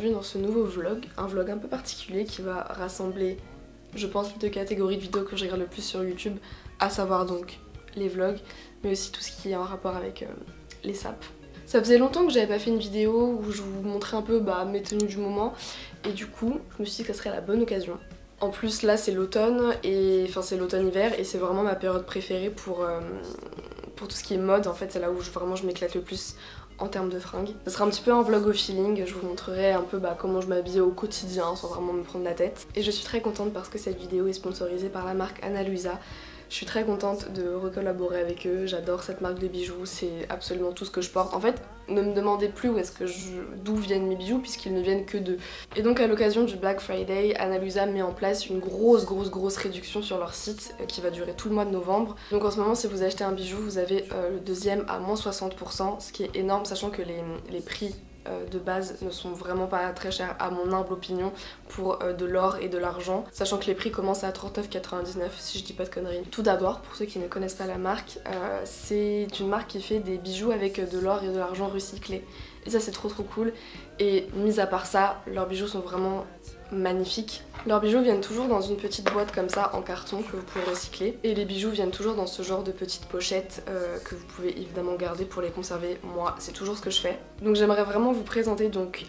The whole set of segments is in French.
bienvenue dans ce nouveau vlog, un vlog un peu particulier qui va rassembler, je pense, les deux catégories de vidéos que je regarde le plus sur YouTube, à savoir donc les vlogs, mais aussi tout ce qui est en rapport avec les sapes. Ça faisait longtemps que j'avais pas fait une vidéo où je vous montrais un peu mes tenues du moment, et du coup je me suis dit que ça serait la bonne occasion. En plus là c'est l'automne, c'est l'automne-hiver et c'est vraiment ma période préférée pour tout ce qui est mode. En fait c'est là où vraiment je m'éclate le plus en termes de fringues. Ce sera un petit peu un vlog au feeling, je vous montrerai un peu comment je m'habille au quotidien sans vraiment me prendre la tête. Et je suis très contente parce que cette vidéo est sponsorisée par la marque Ana Luisa. Je suis très contente de recollaborer avec eux, j'adore cette marque de bijoux, c'est absolument tout ce que je porte. En fait, ne me demandez plus d'où viennent mes bijoux puisqu'ils ne viennent que d'eux. Et donc à l'occasion du Black Friday, Ana Luisa met en place une grosse réduction sur leur site qui va durer tout le mois de novembre. Donc en ce moment, si vous achetez un bijou, vous avez le deuxième à moins 60%, ce qui est énorme sachant que les prix de base ne sont vraiment pas très chers à mon humble opinion pour de l'or et de l'argent, sachant que les prix commencent à 39,99 si je dis pas de conneries. Tout d'abord, pour ceux qui ne connaissent pas la marque, c'est une marque qui fait des bijoux avec de l'or et de l'argent recyclés. Et ça c'est trop cool. Et mis à part ça, leurs bijoux sont vraiment magnifiques. Leurs bijoux viennent toujours dans une petite boîte comme ça en carton que vous pouvez recycler. Et les bijoux viennent toujours dans ce genre de petites pochettes que vous pouvez évidemment garder pour les conserver. Moi, c'est toujours ce que je fais. Donc j'aimerais vraiment vous présenter donc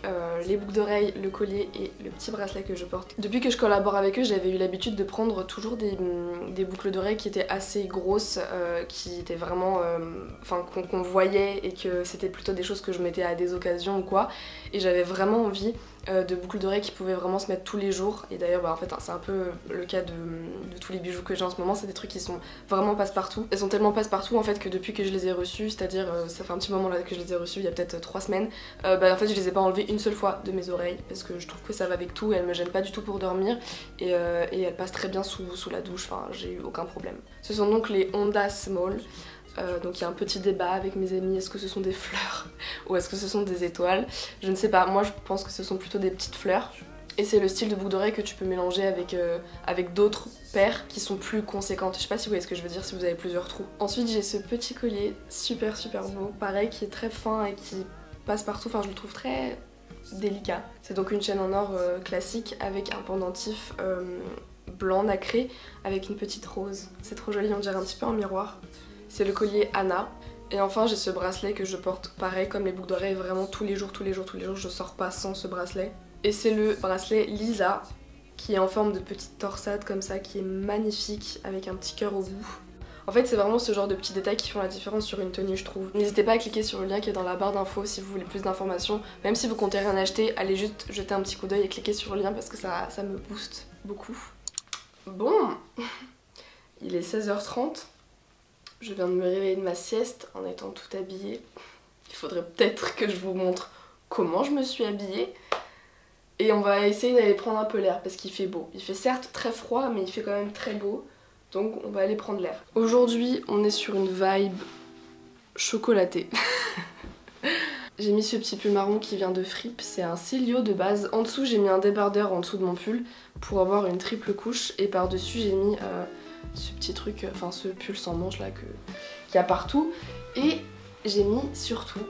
les boucles d'oreilles, le collier et le petit bracelet que je porte. Depuis que je collabore avec eux, j'avais eu l'habitude de prendre toujours des boucles d'oreilles qui étaient assez grosses, qui étaient vraiment... qu'on voyait et que c'était plutôt des choses que je mettais à des occasions ou quoi. Et j'avais vraiment envie de boucles d'oreilles qui pouvaient vraiment se mettre tous les jours. Et d'ailleurs en fait c'est un peu le cas de tous les bijoux que j'ai en ce moment, c'est des trucs qui sont vraiment passe-partout. Elles sont tellement passe-partout en fait que depuis que je les ai reçus, c'est-à-dire ça fait un petit moment là que je les ai reçus, il y a peut-être 3 semaines, en fait je les ai pas enlevées une seule fois de mes oreilles parce que je trouve que ça va avec tout, elles me gênent pas du tout pour dormir et elles passent très bien sous la douche, enfin j'ai eu aucun problème. Ce sont donc les Honda Small. Donc il y a un petit débat avec mes amis, est-ce que ce sont des fleurs ou est-ce que ce sont des étoiles? Je ne sais pas, moi je pense que ce sont plutôt des petites fleurs. Et c'est le style de boucle d'oreille que tu peux mélanger avec d'autres paires qui sont plus conséquentes. Je sais pas si vous voyez ce que je veux dire si vous avez plusieurs trous. Ensuite j'ai ce petit collier super beau, pareil qui est très fin et qui passe partout, enfin je le trouve très délicat. C'est donc une chaîne en or classique avec un pendentif blanc nacré avec une petite rose. C'est trop joli, on dirait un petit peu un miroir. C'est le collier Anna. Et enfin j'ai ce bracelet que je porte pareil comme les boucles d'oreilles vraiment tous les jours, je sors pas sans ce bracelet. Et c'est le bracelet Lisa qui est en forme de petite torsade comme ça, qui est magnifique avec un petit cœur au bout. En fait c'est vraiment ce genre de petits détails qui font la différence sur une tenue je trouve. N'hésitez pas à cliquer sur le lien qui est dans la barre d'infos si vous voulez plus d'informations. Même si vous comptez rien acheter, allez juste jeter un petit coup d'œil et cliquer sur le lien parce que ça me booste beaucoup. Bon, il est 16h30. Je viens de me réveiller de ma sieste en étant toute habillée. Il faudrait peut-être que je vous montre comment je me suis habillée. Et on va essayer d'aller prendre un peu l'air parce qu'il fait beau. Il fait certes très froid mais il fait quand même très beau. Donc on va aller prendre l'air. Aujourd'hui on est sur une vibe chocolatée. J'ai mis ce petit pull marron qui vient de Fripp. C'est un Célio de base. En dessous j'ai mis un débardeur en dessous de mon pull pour avoir une triple couche. Et par dessus j'ai mis... ce petit truc, ce pull sans manche là qu'il y a partout. Et j'ai mis surtout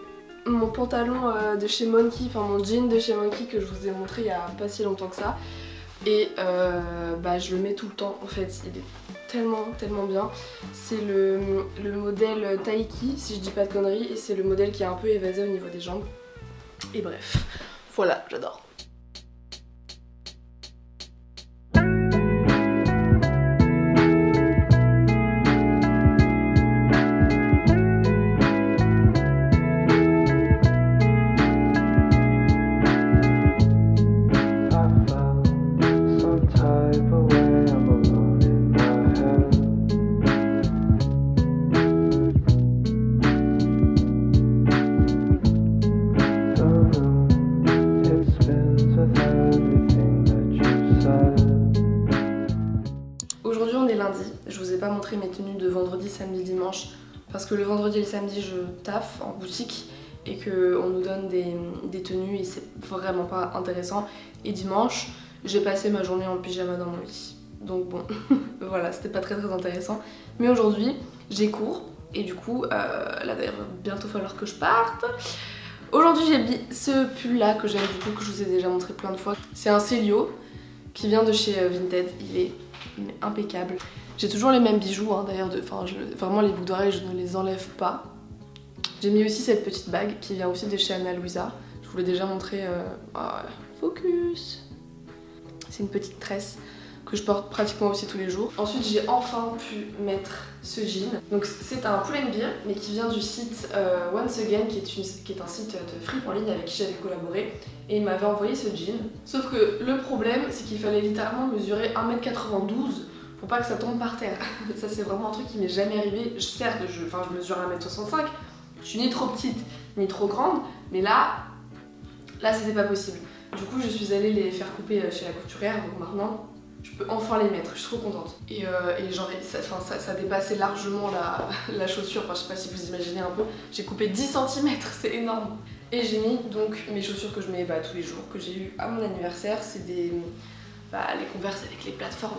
mon pantalon de chez Monkey, mon jean de chez Monkey que je vous ai montré il y a pas si longtemps que ça. Et je le mets tout le temps en fait, il est tellement bien. C'est le modèle Taiki si je dis pas de conneries et c'est le modèle qui est un peu évasé au niveau des jambes. Et bref, voilà, j'adore. Aujourd'hui on est lundi, je vous ai pas montré mes tenues de vendredi, samedi, dimanche parce que le vendredi et le samedi je taffe en boutique et qu'on nous donne des tenues et c'est vraiment pas intéressant. Et dimanche j'ai passé ma journée en pyjama dans mon lit. Donc bon, voilà, c'était pas très intéressant. Mais aujourd'hui j'ai cours et du coup là d'ailleurs bientôt falloir que je parte. Aujourd'hui j'ai mis ce pull là que j'aime beaucoup, que je vous ai déjà montré plein de fois. C'est un Célio qui vient de chez Vinted, il est impeccable. J'ai toujours les mêmes bijoux hein, d'ailleurs, vraiment les boucles d'oreilles je ne les enlève pas. J'ai mis aussi cette petite bague qui vient aussi de chez Ana Luisa. Je vous l'ai déjà montré. Focus. C'est une petite tresse que je porte pratiquement aussi tous les jours. Ensuite j'ai enfin pu mettre ce jean. Donc c'est un pull and bear mais qui vient du site Once Again qui est un site de fripe en ligne avec qui j'avais collaboré. Et il m'avait envoyé ce jean. Sauf que le problème c'est qu'il fallait littéralement mesurer 1m92 pour pas que ça tombe par terre. Ça c'est vraiment un truc qui m'est jamais arrivé. Certes je mesure 1m65. Je suis ni trop petite ni trop grande, mais là c'était pas possible. Du coup je suis allée les faire couper chez la couturière, donc maintenant je peux enfin les mettre, je suis trop contente. Et genre ça dépassait largement la chaussure, enfin je sais pas si vous imaginez un peu. J'ai coupé 10 cm, c'est énorme. Et j'ai mis donc mes chaussures que je mets tous les jours, que j'ai eu à mon anniversaire, c'est les Converse avec les plateformes.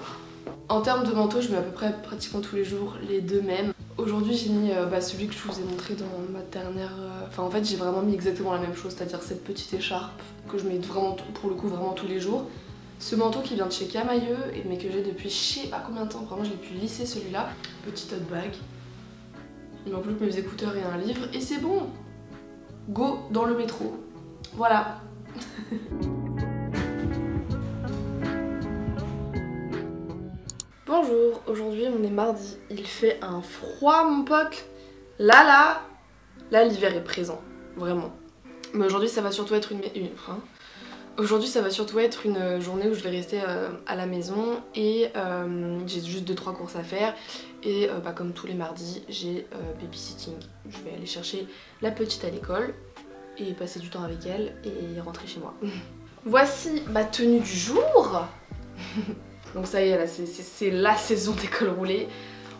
En termes de manteau, je mets à peu près pratiquement tous les jours les deux mêmes. Aujourd'hui j'ai mis celui que je vous ai montré dans ma dernière... en fait j'ai vraiment mis exactement la même chose, c'est-à-dire cette petite écharpe que je mets vraiment, pour le coup vraiment tous les jours. Ce manteau qui vient de chez Camailleux, mais que j'ai depuis je sais pas combien de temps, vraiment je l'ai pu lisser celui-là. Petite tote bag. Il manque plus que mes écouteurs et un livre et c'est bon. Go dans le métro. Voilà. Bonjour, aujourd'hui on est mardi, il fait un froid mon pote. Là l'hiver est présent, vraiment. Mais aujourd'hui ça va surtout être Aujourd'hui ça va surtout être une journée où je vais rester à la maison et j'ai juste 2-3 courses à faire. Et comme tous les mardis j'ai babysitting. Je vais aller chercher la petite à l'école et passer du temps avec elle et rentrer chez moi. Voici ma tenue du jour. Donc ça y est, là c'est la saison des cols roulés.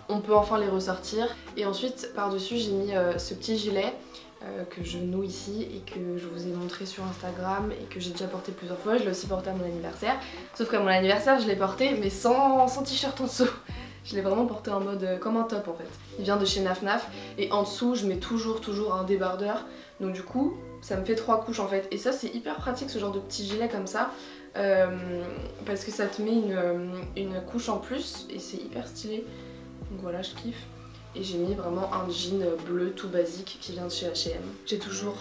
On peut enfin les ressortir. Et ensuite par dessus j'ai mis ce petit gilet que je noue ici et que je vous ai montré sur Instagram et que j'ai déjà porté plusieurs fois. Je l'ai aussi porté à mon anniversaire. Sauf qu'à mon anniversaire je l'ai porté mais sans t-shirt en dessous. Je l'ai vraiment porté en mode comme un top en fait. Il vient de chez Naf Naf et en dessous je mets toujours un débardeur. Donc du coup ça me fait 3 couches en fait. Et ça c'est hyper pratique ce genre de petit gilet comme ça. Parce que ça te met une couche en plus et c'est hyper stylé. Donc voilà, je kiffe. Et j'ai mis vraiment un jean bleu tout basique qui vient de chez H&M. J'ai toujours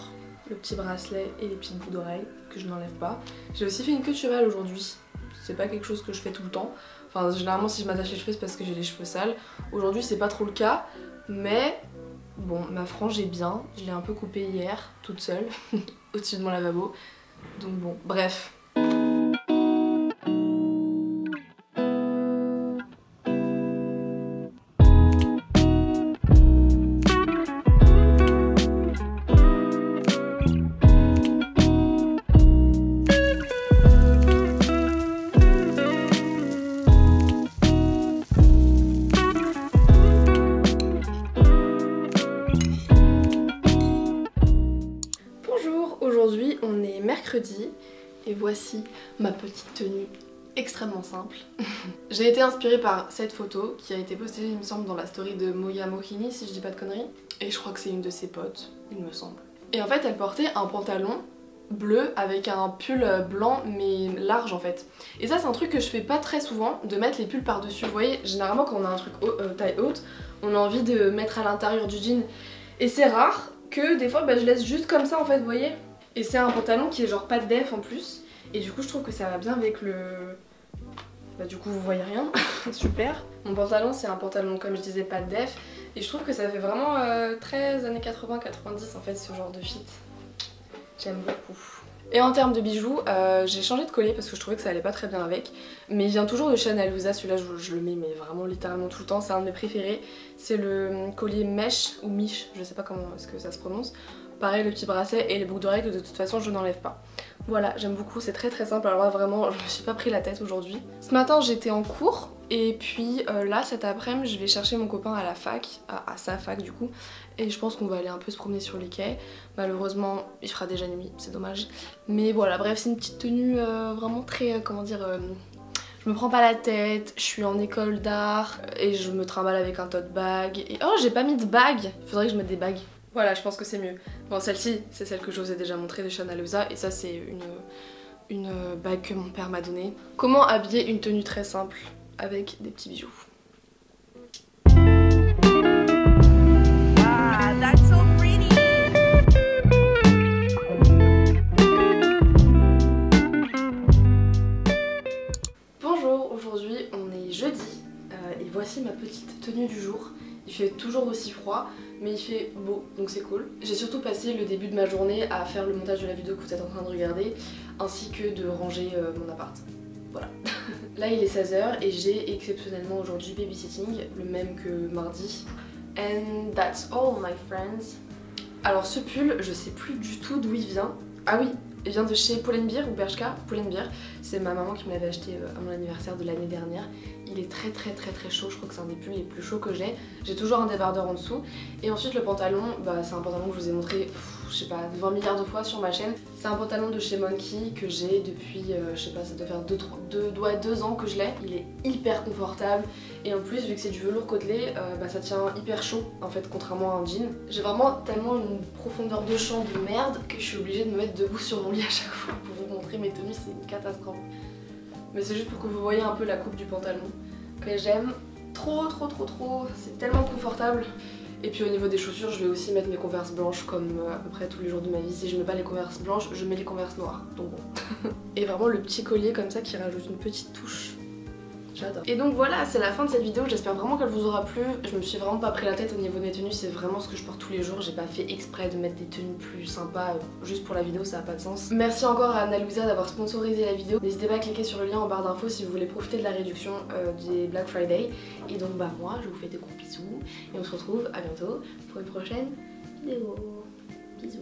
le petit bracelet et les petites boucles d'oreilles que je n'enlève pas. J'ai aussi fait une queue de cheval aujourd'hui. C'est pas quelque chose que je fais tout le temps. Enfin généralement si je m'attache les cheveux c'est parce que j'ai les cheveux sales. Aujourd'hui c'est pas trop le cas. Mais bon, ma frange est bien. Je l'ai un peu coupée hier, toute seule, au-dessus de mon lavabo. Donc bon, bref. Aujourd'hui on est mercredi et voici ma petite tenue extrêmement simple. J'ai été inspirée par cette photo qui a été postée il me semble dans la story de Moya Mohini si je dis pas de conneries. Et je crois que c'est une de ses potes, il me semble. Et en fait elle portait un pantalon bleu avec un pull blanc mais large en fait. Et ça c'est un truc que je fais pas très souvent, de mettre les pulls par dessus. Vous voyez, généralement quand on a un truc taille haute, on a envie de mettre à l'intérieur du jean. Et c'est rare que des fois je laisse juste comme ça en fait, vous voyez. Et c'est un pantalon qui est genre pas de def en plus. Et du coup je trouve que ça va bien avec le... du coup vous voyez rien, super. Mon pantalon c'est un pantalon comme je disais pas de def. Et je trouve que ça fait vraiment très années 80-90 en fait ce genre de fit. J'aime beaucoup. Et en termes de bijoux, j'ai changé de collier parce que je trouvais que ça allait pas très bien avec. Mais il vient toujours de chez Ana Luisa, celui-là je le mets mais vraiment littéralement tout le temps, c'est un de mes préférés. C'est le collier mèche ou miche, je sais pas comment est-ce que ça se prononce. Pareil le petit bracelet et les boucles d'oreilles que de toute façon je n'enlève pas. Voilà, j'aime beaucoup, c'est très simple, alors là vraiment je me suis pas pris la tête aujourd'hui. Ce matin j'étais en cours et puis là cet après-midi je vais chercher mon copain à la fac, à sa fac du coup. Et je pense qu'on va aller un peu se promener sur les quais. Malheureusement il fera déjà nuit, c'est dommage. Mais voilà, bref c'est une petite tenue vraiment très, comment dire... je me prends pas la tête, je suis en école d'art et je me trimballe avec un tote bag. Et oh j'ai pas mis de bague, il faudrait que je mette des bagues. Voilà, je pense que c'est mieux. Bon, celle-ci, c'est celle que je vous ai déjà montrée de Chanel Usa, et ça c'est une bague que mon père m'a donnée. Comment habiller une tenue très simple avec des petits bijoux? That's so pretty. Bonjour, aujourd'hui on est jeudi et voici ma petite tenue du jour. Il fait toujours aussi froid mais il fait beau donc c'est cool. J'ai surtout passé le début de ma journée à faire le montage de la vidéo que vous êtes en train de regarder ainsi que de ranger mon appart. Voilà. Là il est 16h et j'ai exceptionnellement aujourd'hui babysitting, le même que mardi. And that's all my friends. Alors ce pull, je sais plus du tout d'où il vient. Ah oui, il vient de chez Pull&Bear ou Bershka, Pull&Bear. C'est ma maman qui me l'avait acheté à mon anniversaire de l'année dernière. Il est très chaud, je crois que c'est un des pulls les plus chauds que j'ai. J'ai toujours un débardeur en dessous. Et ensuite le pantalon, bah, c'est un pantalon que je vous ai montré, je sais pas, 20 milliards de fois sur ma chaîne. C'est un pantalon de chez Monkey que j'ai depuis, je sais pas, ça doit faire 2 ans que je l'ai. Il est hyper confortable. Et en plus, vu que c'est du velours côtelé, bah, ça tient hyper chaud en fait, contrairement à un jean. J'ai vraiment tellement une profondeur de champ de merde que je suis obligée de me mettre debout sur mon lit à chaque fois pour vous montrer mes tenues, c'est une catastrophe. Mais c'est juste pour que vous voyez un peu la coupe du pantalon que j'aime trop, c'est tellement confortable. Et puis au niveau des chaussures, je vais aussi mettre mes Converse blanches comme à peu près tous les jours de ma vie. Si je mets pas les Converse blanches, je mets les Converse noires, donc bon. Et vraiment le petit collier comme ça qui rajoute une petite touche. J'adore. Et donc voilà, c'est la fin de cette vidéo, j'espère vraiment qu'elle vous aura plu. Je me suis vraiment pas pris la tête au niveau de mes tenues, c'est vraiment ce que je porte tous les jours. J'ai pas fait exprès de mettre des tenues plus sympas juste pour la vidéo, ça a pas de sens. Merci encore à Anna Louisa d'avoir sponsorisé la vidéo. N'hésitez pas à cliquer sur le lien en barre d'infos si vous voulez profiter de la réduction des Black Friday. Et donc bah moi, je vous fais de gros bisous et on se retrouve à bientôt pour une prochaine vidéo. Bisous.